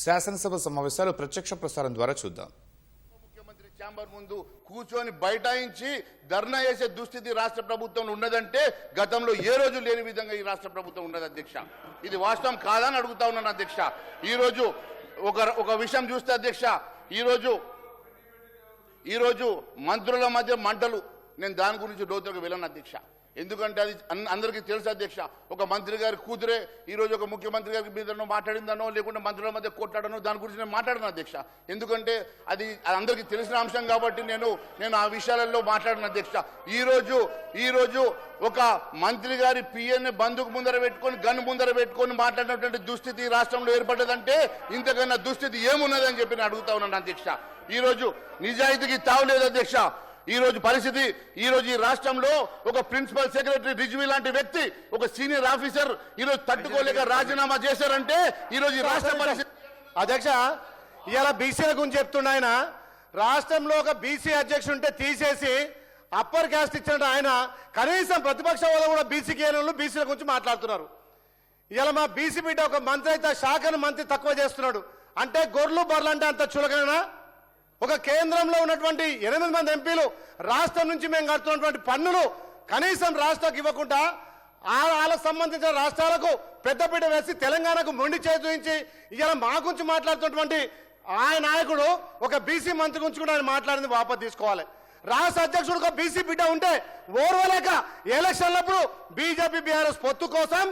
శాసనసభ సమావేశాలు ప్రత్యక్ష ప్రసారం ద్వారా చూద్దాం. ముఖ్యమంత్రి ఛాంబర్ ముందు కూర్చొని బైఠాయించి ధర్నా చేసే దుస్థితి రాష్ట్ర ప్రభుత్వంలో ఉన్నదంటే గతంలో ఏ రోజు లేని విధంగా ఈ రాష్ట్ర ప్రభుత్వం ఉన్నది అధ్యక్ష. ఇది వాస్తవం కాదని అడుగుతా ఉన్నాను అధ్యక్ష. ఈ రోజు ఒక విషయం చూస్తే అధ్యక్ష, ఈరోజు మంత్రుల మధ్య మంటలు, నేను దాని గురించి లోతుగా వెళ్ళను అధ్యక్ష. ఎందుకంటే అది అందరికీ తెలుసు అధ్యక్ష. ఒక మంత్రి గారి కూతురే ఈరోజు ఒక ముఖ్యమంత్రి గారి మీద మాట్లాడిందనో లేకుంటే మంత్రుల మధ్య కొట్లాడనో దాని గురించి నేను మాట్లాడను అధ్యక్ష. ఎందుకంటే అది అందరికీ తెలిసిన అంశం కాబట్టి నేను ఆ విషయాలలో మాట్లాడిన అధ్యక్ష. ఈరోజు ఒక మంత్రి గారి పిఎన్ని బంధుకు ముందర పెట్టుకొని గన్ను ముందర పెట్టుకొని మాట్లాడినటువంటి దుస్థితి రాష్ట్రంలో ఏర్పడ్డదంటే ఇంతకన్నా దుస్థితి ఏమున్నదని చెప్పి నేను అడుగుతా ఉన్నాను అధ్యక్ష. ఈరోజు నిజాయితీకి తావులేదు అధ్యక్ష. ఈరోజు పరిస్థితి, ఈరోజు ఈ రాష్ట్రంలో ఒక ప్రిన్సిపల్ సెక్రటరీ రిజ్వీ లాంటి వ్యక్తి, ఒక సీనియర్ ఆఫీసర్ ఈరోజు తట్టుకోలేక రాజీనామా చేశారంటే ఈరోజు ఈ రాష్ట్ర పరిస్థితి. అధ్యక్ష, ఇవాళ బీసీల గురించి చెప్తున్న ఆయన, రాష్ట్రంలో ఒక బీసీ అధ్యక్షుడు ఉంటే తీసేసి అప్పర్ క్యాస్ట్ ఇచ్చిన ఆయన కనీసం ప్రతిపక్ష హోదా కూడా బీసీకి ఏళ్ళు బీసీల గురించి మాట్లాడుతున్నారు. ఇవాళ మా బీసీ బిడ్డ ఒక మంత్రి అయితే శాఖను మంత్రి తక్కువ చేస్తున్నాడు అంటే గొర్రెలు బర్రెలు అంటే అంత చులకనా? ఒక కేంద్రంలో ఉన్నటువంటి 8 మంది ఎంపీలు రాష్ట్రం నుంచి మేము కడుతున్నటువంటి పన్నులు కనీసం రాష్ట్రానికి ఇవ్వకుండా వాళ్ళకు సంబంధించిన రాష్ట్రాలకు పెద్దపీట వేసి తెలంగాణకు మొండి చేతి చూపించి ఇలా మా గురించి మాట్లాడుతున్నటువంటి ఆయన నాయకుడు ఒక బీసీ మంత్రి గురించి కూడా ఆయన మాట్లాడింది వాపసు తీసుకోవాలి. రాష్ట్ర అధ్యక్షుడు ఒక బీసీ బిడ్డ ఉంటే ఓర్వలేక ఎలక్షన్లప్పుడు బీజేపీ బీఆర్ఎస్ పొత్తు కోసం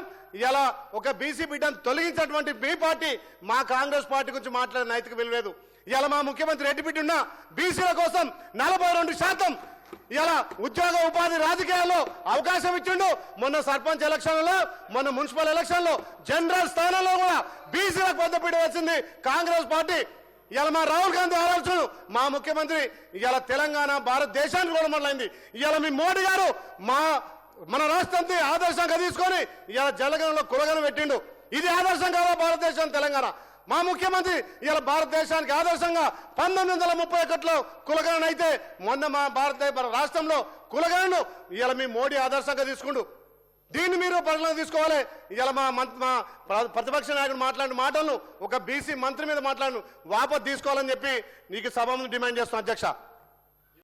ఇలా ఒక బీసీ బిడ్డను తొలగించినటువంటి మీ పార్టీ మా కాంగ్రెస్ పార్టీ గురించి మాట్లాడే నైతిక విలువలేదు. ఇలా మా ముఖ్యమంత్రి రెడ్డి బిడ్డ ఉన్న బీసీల కోసం 42% ఇలా ఉద్యోగ ఉపాధి రాజకీయాల్లో అవకాశం ఇచ్చిండు. మొన్న సర్పంచ్ ఎలక్షన్లలో, మొన్న మున్సిపల్ ఎలక్షన్లో జనరల్ స్థానంలో కూడా బీసీలకు పెద్దపీట వచ్చింది కాంగ్రెస్ పార్టీ. ఇలా మా రాహుల్ గాంధీ ఆలోచన మా ముఖ్యమంత్రి ఇలా తెలంగాణ భారతదేశానికి కూడా మొదలైంది. ఇలా మీ మోడీ గారు మన రాష్ట్రాన్ని ఆదర్శంగా తీసుకొని ఇలా జలగణంలో కులగన పెట్టిండు. ఇది ఆదర్శం కాదా భారతదేశం తెలంగాణ? మా ముఖ్యమంత్రి ఇలా భారతదేశానికి ఆదర్శంగా 1931లో కులగణన అయితే మొన్న మా రాష్ట్రంలో కులగణను ఇలా మీ మోడీ ఆదర్శంగా తీసుకుండు. దీన్ని మీరు పరిగణన తీసుకోవాలి. ఇలా మా ప్రతిపక్ష నాయకుడు మాట్లాడిన మాటలను ఒక బీసీ మంత్రి మీద మాట్లాడిన వాపసు తీసుకోవాలని చెప్పి నీకు సభ డిమాండ్ చేస్తున్నాను అధ్యక్ష.